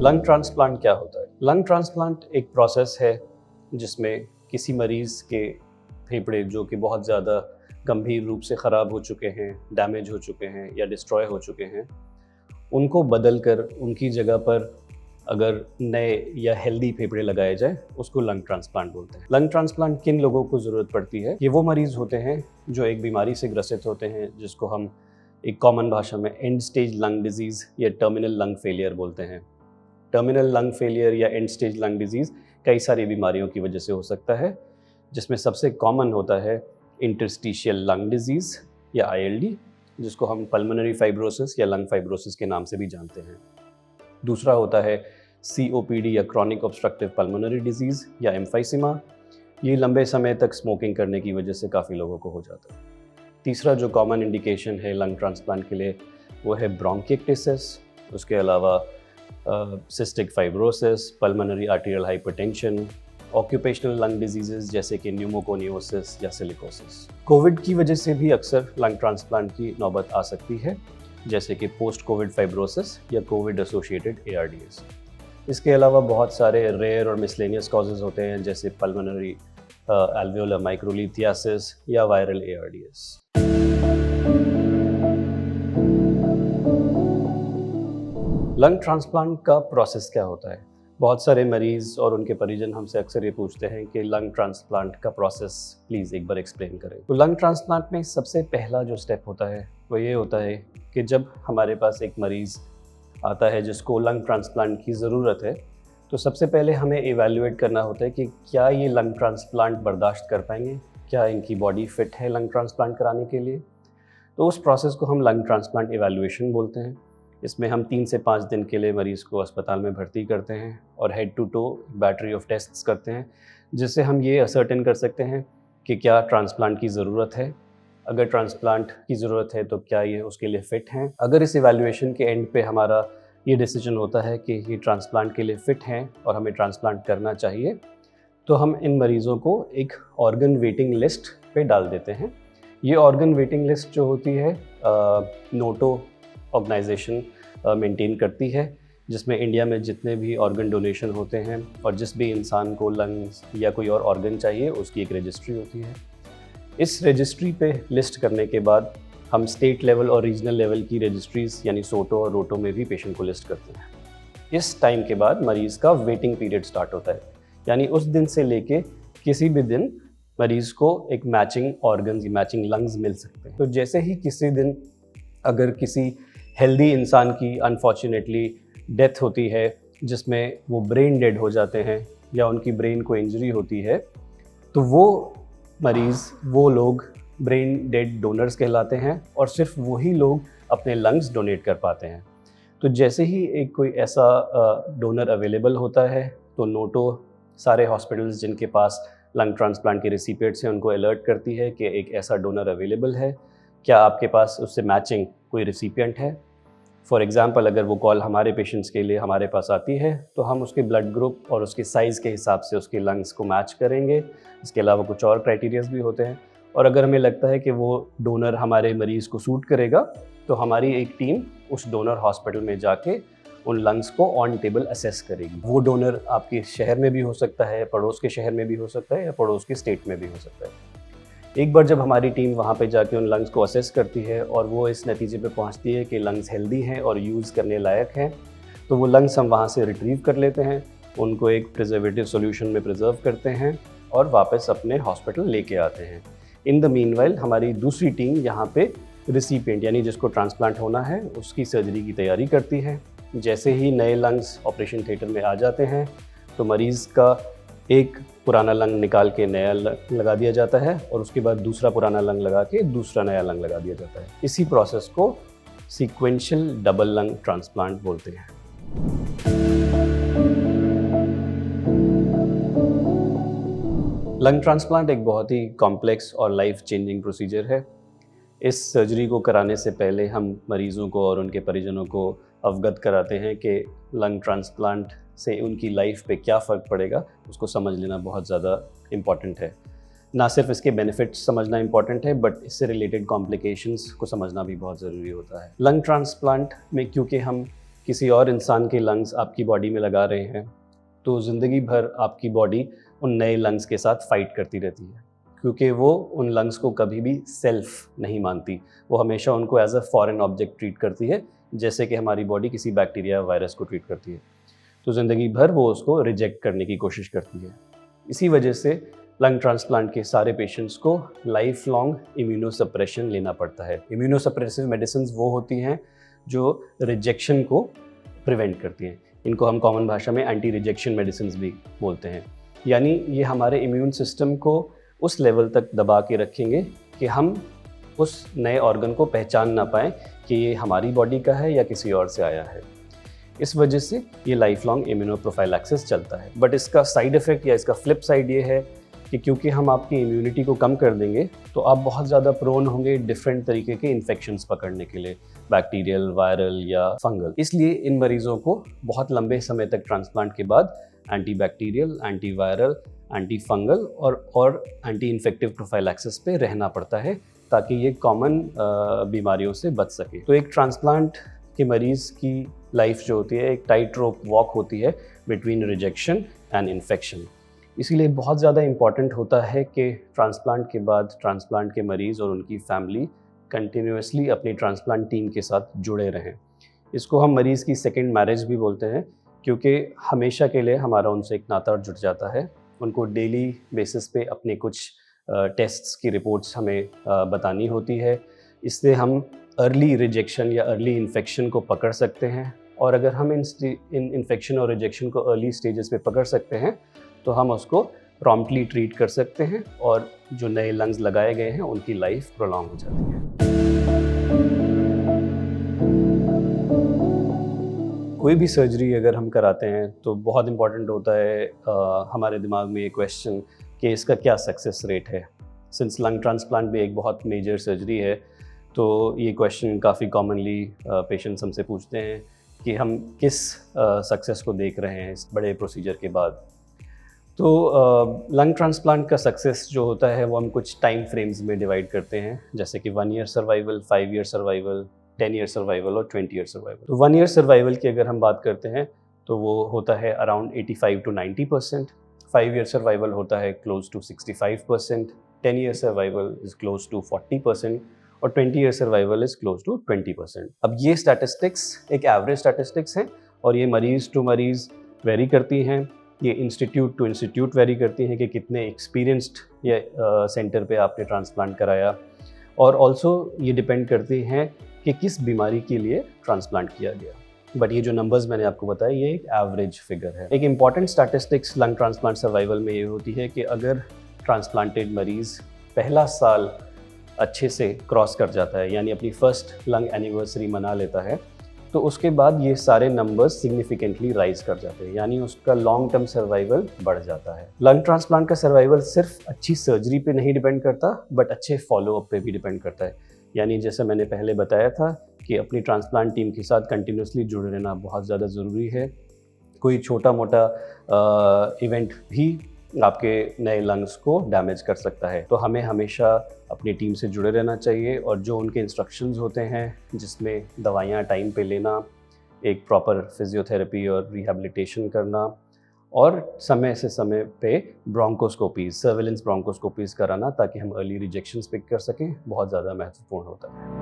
Lung transplant क्या होता है? लंग ट्रांसप्लांट एक प्रोसेस है जिसमें किसी मरीज़ के फेफड़े जो कि बहुत ज़्यादा गंभीर रूप से ख़राब हो चुके हैं, डैमेज हो चुके हैं या डिस्ट्रॉय हो चुके हैं, उनको बदल कर उनकी जगह पर अगर नए या हेल्दी फेफड़े लगाए जाए, उसको लंग ट्रांसप्लांट बोलते हैं। लंग ट्रांसप्लांट किन लोगों को ज़रूरत पड़ती है? ये वो मरीज़ होते हैं जो एक बीमारी से ग्रसित होते हैं जिसको हम एक कॉमन भाषा में एंड स्टेज लंग डिजीज़ या टर्मिनल लंग फेलियर बोलते हैं। टर्मिनल लंग फेलियर या एंड स्टेज लंग डिजीज़ कई सारी बीमारियों की वजह से हो सकता है, जिसमें सबसे कॉमन होता है इंटरस्टिशियल लंग डिजीज़ या ILD, जिसको हम पल्मोनरी फाइब्रोसिस या लंग फाइब्रोसिस के नाम से भी जानते हैं। दूसरा होता है COPD या क्रॉनिक ऑब्स्ट्रक्टिव पल्मोनरी डिजीज़ या एम्फाइसीमा। ये लंबे समय तक स्मोकिंग करने की वजह से काफ़ी लोगों को हो जाता है। तीसरा जो कॉमन इंडिकेशन है लंग ट्रांसप्लांट के लिए वो है ब्रोंकिक्टिसिस। उसके अलावा cystic fibrosis, pulmonary arterial hypertension, occupational lung diseases जैसे कि न्यूमोकोनियोसिस या सिलिकोसिस। कोविड की वजह से भी अक्सर लंग ट्रांसप्लांट की नौबत आ सकती है, जैसे कि पोस्ट कोविड फाइब्रोसिस या कोविड एसोसिएटेड ARDS। इसके अलावा बहुत सारे रेयर और मिसलेनियस कॉजेज़ होते हैं, जैसे पल्मोनरी alveolar microlithiasis या वायरल ARDS। लंग ट्रांसप्लांट का प्रोसेस क्या होता है? बहुत सारे मरीज़ और उनके परिजन हमसे अक्सर ये पूछते हैं कि लंग ट्रांसप्लांट का प्रोसेस प्लीज़ एक बार एक्सप्लेन करें। तो लंग ट्रांसप्लांट में सबसे पहला जो स्टेप होता है वो ये होता है कि जब हमारे पास एक मरीज़ आता है जिसको लंग ट्रांसप्लांट की ज़रूरत है, तो सबसे पहले हमें इवैल्यूएट करना होता है कि क्या ये लंग ट्रांसप्लांट बर्दाश्त कर पाएंगे, क्या इनकी बॉडी फिट है लंग ट्रांसप्लांट कराने के लिए। तो उस प्रोसेस को हम लंग ट्रांसप्लांट इवैल्यूएशन बोलते हैं। इसमें हम 3 से 5 दिन के लिए मरीज़ को अस्पताल में भर्ती करते हैं और head to toe battery of tests करते हैं, जिससे हम ये असर्टेन कर सकते हैं कि क्या ट्रांसप्लांट की ज़रूरत है। अगर ट्रांसप्लांट की ज़रूरत है तो क्या ये उसके लिए फ़िट हैं। अगर इस इवैल्यूएशन के एंड पे हमारा ये डिसीजन होता है कि ये ट्रांसप्लांट के लिए फ़िट हैं और हमें ट्रांसप्लांट करना चाहिए, तो हम इन मरीज़ों को एक ऑर्गन वेटिंग लिस्ट पे डाल देते हैं। ये ऑर्गन वेटिंग लिस्ट जो होती है नोटो ऑर्गेनाइजेशन मेंटेन करती है, जिसमें इंडिया में जितने भी ऑर्गन डोनेशन होते हैं और जिस भी इंसान को लंग्स या कोई और ऑर्गन चाहिए उसकी एक रजिस्ट्री होती है। इस रजिस्ट्री पे लिस्ट करने के बाद हम स्टेट लेवल और रीजनल लेवल की रजिस्ट्रीज़ यानी सोटो और रोटो में भी पेशेंट को लिस्ट करते हैं। इस टाइम के बाद मरीज़ का वेटिंग पीरियड स्टार्ट होता है, यानी उस दिन से लेके किसी भी दिन मरीज़ को एक मैचिंग ऑर्गन्स या मैचिंग लंग्स मिल सकते हैं। तो जैसे ही किसी दिन अगर किसी हेल्दी इंसान की अनफॉर्चुनेटली डेथ होती है जिसमें वो ब्रेन डेड हो जाते हैं या उनकी ब्रेन को इंजरी होती है, तो वो मरीज़ वो लोग ब्रेन डेड डोनर्स कहलाते हैं और सिर्फ वही लोग अपने लंग्स डोनेट कर पाते हैं। तो जैसे ही एक कोई ऐसा डोनर अवेलेबल होता है तो नोटो सारे हॉस्पिटल्स जिनके पास लंग ट्रांसप्लांट के रिसिपिएंट्स हैं उनको अलर्ट करती है कि एक ऐसा डोनर अवेलेबल है, क्या आपके पास उससे मैचिंग कोई रिसिपिएंट है। फॉर एग्ज़ाम्पल अगर वो कॉल हमारे पेशेंट्स के लिए हमारे पास आती है तो हम उसके ब्लड ग्रुप और उसके साइज़ के हिसाब से उसके लंग्स को मैच करेंगे। इसके अलावा कुछ और क्राइटेरियाज भी होते हैं और अगर हमें लगता है कि वो डोनर हमारे मरीज़ को सूट करेगा तो हमारी एक टीम उस डोनर हॉस्पिटल में जाके उन लंग्स को ऑन टेबल असेस करेगी। वो डोनर आपके शहर में भी हो सकता है, पड़ोस के शहर में भी हो सकता है या पड़ोस के स्टेट में भी हो सकता है। एक बार जब हमारी टीम वहाँ पे जाके उन लंग्स को असेस करती है और वो इस नतीजे पे पहुँचती है कि लंग्स हेल्दी हैं और यूज़ करने लायक हैं, तो वो लंग्स हम वहाँ से रिट्रीव कर लेते हैं, उनको एक प्रिजर्वेटिव सॉल्यूशन में प्रिजर्व करते हैं और वापस अपने हॉस्पिटल लेके आते हैं। इन द मीनवाइल हमारी दूसरी टीम यहाँ पे रिसिपिएंट यानी जिसको ट्रांसप्लांट होना है उसकी सर्जरी की तैयारी करती है। जैसे ही नए लंग्स ऑपरेशन थिएटर में आ जाते हैं तो मरीज़ का एक पुराना लंग निकाल के नया लंग लगा दिया जाता है और उसके बाद दूसरा पुराना लंग लगा के दूसरा नया लंग लगा दिया जाता है। इसी प्रोसेस को सीक्वेंशियल डबल लंग ट्रांसप्लांट बोलते हैं। लंग ट्रांसप्लांट एक बहुत ही कॉम्प्लेक्स और लाइफ चेंजिंग प्रोसीजर है। इस सर्जरी को कराने से पहले हम मरीज़ों को और उनके परिजनों को अवगत कराते हैं कि लंग ट्रांसप्लांट से उनकी लाइफ पे क्या फ़र्क पड़ेगा, उसको समझ लेना बहुत ज़्यादा इम्पॉर्टेंट है। ना सिर्फ इसके बेनिफिट्स समझना इम्पॉर्टेंट है बट इससे रिलेटेड कॉम्प्लिकेशंस को समझना भी बहुत ज़रूरी होता है। लंग ट्रांसप्लांट में क्योंकि हम किसी और इंसान के लंग्स आपकी बॉडी में लगा रहे हैं, तो ज़िंदगी भर आपकी बॉडी उन नए लंग्स के साथ फाइट करती रहती है, क्योंकि वो उन लंग्स को कभी भी सेल्फ नहीं मानती। वो हमेशा उनको as a foreign object treat करती है, जैसे कि हमारी बॉडी किसी बैक्टीरिया वायरस को ट्रीट करती है। तो ज़िंदगी भर वो उसको रिजेक्ट करने की कोशिश करती है। इसी वजह से लंग ट्रांसप्लांट के सारे पेशेंट्स को लाइफ लॉन्ग इम्यूनोसप्रेशन लेना पड़ता है। इम्यूनोसप्रेसिव मेडिसिन्स वो होती हैं जो रिजेक्शन को प्रिवेंट करती हैं। इनको हम कॉमन भाषा में एंटी रिजेक्शन मेडिसिन्स भी बोलते हैं। यानी ये हमारे इम्यून सिस्टम को उस लेवल तक दबा के रखेंगे कि हम उस नए ऑर्गन को पहचान ना पाएँ कि ये हमारी बॉडी का है या किसी और से आया है। इस वजह से ये लाइफ लॉन्ग इम्यूनोप्रोफाइलैक्सिस चलता है। बट इसका साइड इफ़ेक्ट या इसका फ्लिप साइड ये है कि क्योंकि हम आपकी इम्यूनिटी को कम कर देंगे, तो आप बहुत ज़्यादा प्रोन होंगे डिफरेंट तरीके के इन्फेक्शंस पकड़ने के लिए, बैक्टीरियल, वायरल या फंगल। इसलिए इन मरीज़ों को बहुत लंबे समय तक ट्रांसप्लांट के बाद anti bacterial, anti viral, anti fungal और एंटी इन्फेक्टिव प्रोफाइलैक्सिस पे रहना पड़ता है, ताकि ये कॉमन बीमारियों से बच सके। तो एक ट्रांसप्लांट के मरीज़ की लाइफ जो होती है एक टाइट रोप वॉक होती है बिटवीन रिजेक्शन एंड इन्फेक्शन। इसीलिए बहुत ज़्यादा इम्पॉर्टेंट होता है कि ट्रांसप्लांट के बाद ट्रांसप्लांट के मरीज़ और उनकी फैमिली कंटिन्यूसली अपनी ट्रांसप्लांट टीम के साथ जुड़े रहें। इसको हम मरीज़ की सेकंड मैरिज भी बोलते हैं, क्योंकि हमेशा के लिए हमारा उनसे एक नाता जुड़ जाता है। उनको डेली बेसिस पे अपने कुछ टेस्ट्स की रिपोर्ट्स हमें बतानी होती है। इससे हम अर्ली रिजेक्शन या अर्ली इन्फेक्शन को पकड़ सकते हैं, और अगर हम इन इन्फेक्शन और रिजेक्शन को अर्ली स्टेजेस पे पकड़ सकते हैं तो हम उसको प्रॉम्प्टली ट्रीट कर सकते हैं, और जो नए लंग्स लगाए गए हैं उनकी लाइफ प्रोलॉन्ग हो जाती है। कोई भी सर्जरी अगर हम कराते हैं तो बहुत इम्पॉर्टेंट होता है हमारे दिमाग में ये क्वेश्चन कि इसका क्या सक्सेस रेट है। सिंस लंग ट्रांसप्लांट भी एक बहुत मेजर सर्जरी है, तो ये क्वेश्चन काफ़ी कॉमनली पेशेंट्स हमसे पूछते हैं कि हम किस सक्सेस को देख रहे हैं इस बड़े प्रोसीजर के बाद। तो लंग ट्रांसप्लांट का सक्सेस जो होता है वो हम कुछ टाइम फ्रेम्स में डिवाइड करते हैं, जैसे कि 1 year survival, 5 year survival, 10 year survival और 20 ईयर सर्वाइवल। तो 1 ईयर सर्वाइवल की अगर हम बात करते हैं तो वो होता है अराउंड 85 to 90%, 5 ईयर सर्वाइवल होता है close to 65%, 10 year survival is close to 40% और 20 year survival is close to 20%। अब ये स्टैटिस्टिक्स एक एवरेज स्टैटिस्टिक्स हैं, और ये मरीज़ टू मरीज़ वेरी करती हैं। ये इंस्टीट्यूट टू इंस्टीट्यूट वेरी करती हैं कि कितने एक्सपीरियंस्ड या सेंटर पे आपने ट्रांसप्लांट कराया, और ऑल्सो ये डिपेंड करती हैं कि किस बीमारी के लिए ट्रांसप्लांट किया गया। बट ये जो नंबर्स मैंने आपको बताया ये एक एवरेज फिगर है। एक important statistics lung transplant survival में ये होती है कि अगर ट्रांसप्लांटेड मरीज़ पहला साल अच्छे से क्रॉस कर जाता है, यानी अपनी फर्स्ट लंग एनिवर्सरी मना लेता है, तो उसके बाद ये सारे नंबर्स सिग्निफिकेंटली राइज कर जाते हैं, यानी उसका लॉन्ग टर्म सर्वाइवल बढ़ जाता है। लंग ट्रांसप्लांट का सर्वाइवल सिर्फ अच्छी सर्जरी पे नहीं डिपेंड करता, बट अच्छे फॉलोअप पे भी डिपेंड करता है। यानी जैसे मैंने पहले बताया था कि अपनी ट्रांसप्लांट टीम के साथ कंटिन्यूसली जुड़े रहना बहुत ज़्यादा ज़रूरी है। कोई छोटा मोटा इवेंट भी आपके नए लंग्स को डैमेज कर सकता है, तो हमें हमेशा अपनी टीम से जुड़े रहना चाहिए, और जो उनके इंस्ट्रक्शंस होते हैं जिसमें दवाइयाँ टाइम पे लेना, एक प्रॉपर फिजियोथेरेपी और रिहैबिलिटेशन करना, और समय से समय पे ब्रोंकोस्कोपीज़, सर्विलेंस ब्रोंकोस्कोपीज़ कराना, ताकि हम अर्ली रिजेक्शंस पिक कर सकें, बहुत ज़्यादा महत्वपूर्ण होता है।